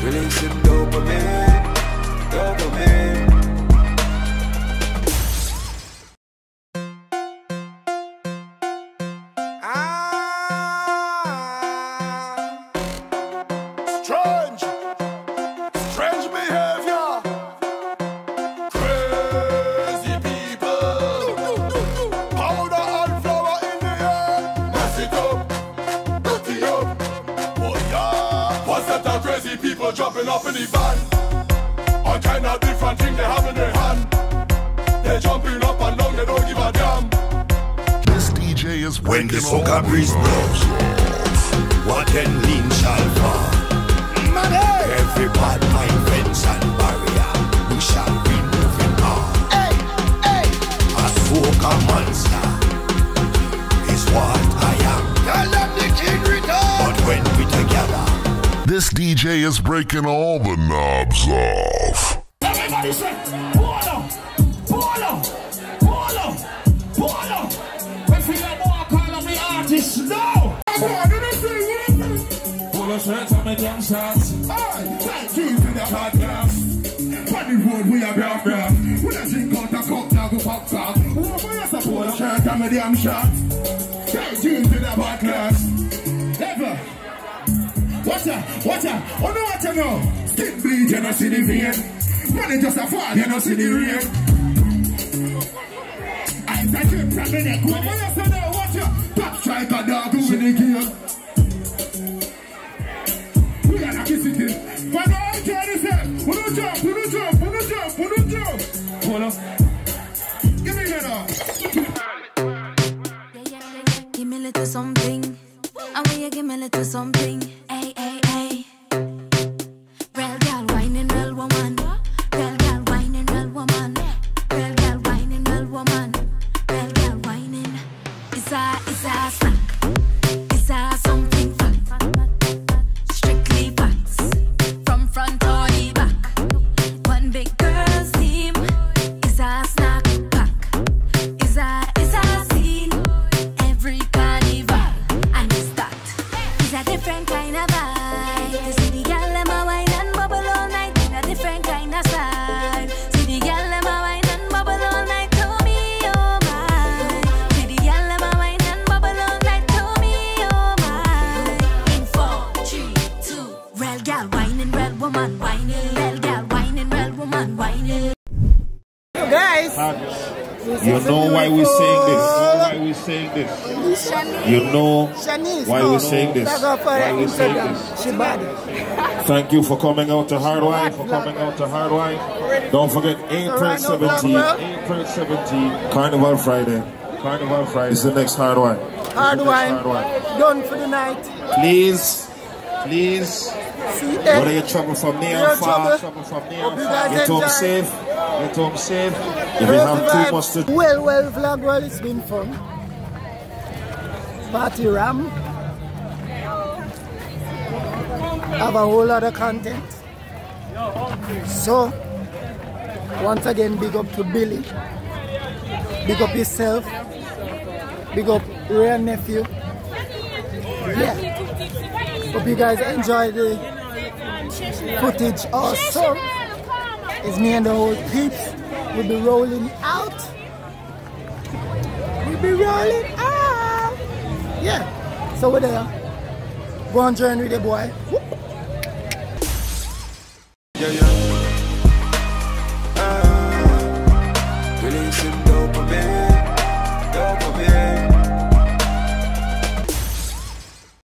Releasing dopamine, dopamine. Strange behavior. Crazy people. Powder and flour in the air. Mess it up, dirty up. Oh yeah. What's that? Crazy people jumping up in the van. All kind of different things they have in their hand. They're jumping up and down, they don't give a damn. This DJ is When the breaking all soca breeze blows, what then lean shall fall. Every bad mind fence and barrier, we shall be moving on. A soca monster is what I am. But when we together, This DJ is breaking all the knobs off. Everybody say, polo, polo, polo, polo. If you don't walk all of the artists, no. Polo shirts and my damn shots. Thank you to the podcast. On the road we are graph. We don't drink out a cup, now go pop top. Who am I polo shirt and my damn shots? Thank you to the podcast. Never. Watch out, oh no what you know. Skin bleed, you know see the vein. Money just a fall, you know see the rain. I take it from the neck. What you say now, watch out. Top striker dog who win the game. We are not kissing it. But now I try to say, who don't jump, who don't jump, who don't jump, who don't jump. Hold up. Give me that now. Give me a little something. I want you give me a little something. Ay, ay, ay. Real girl whining, real woman. Real girl whining, real woman. Real girl whining, real woman. Real girl whining. It's a snack. It's a something fun. Strictly facts. From front or the back. One big girl's team. It's a snack pack. It's a scene. Every carnival. And it's that. It's a different kind of vibe. You see the girl them a wine and bubble all night in a different kind of style. See the girl them a wine and bubble all night to me, oh my. See the girl them a wine and bubble all night to me, oh my. In 4, 3, 2. Real girl whining, real woman whining. Real girl whining, real woman whining. Guys, you know why we're saying this. You know why we're saying this. Why we're saying this. Thank you for coming out to Hardwine. Don't forget April 17, Carnival Friday. Is the next Hardwine. Done for the night. Please. Whether you travel from near and far, get home safe. If you have too much to do. Well, vlog, well, it's been fun. Party ram. Have a whole lot of content. So, once again, big up to Billy. Big up yourself. Big up real nephew. Yeah. Hope you guys enjoy the footage also. It's me and the whole peeps. We'll be rolling out. Yeah. So we're there. Go on journey with the boy. Yeah.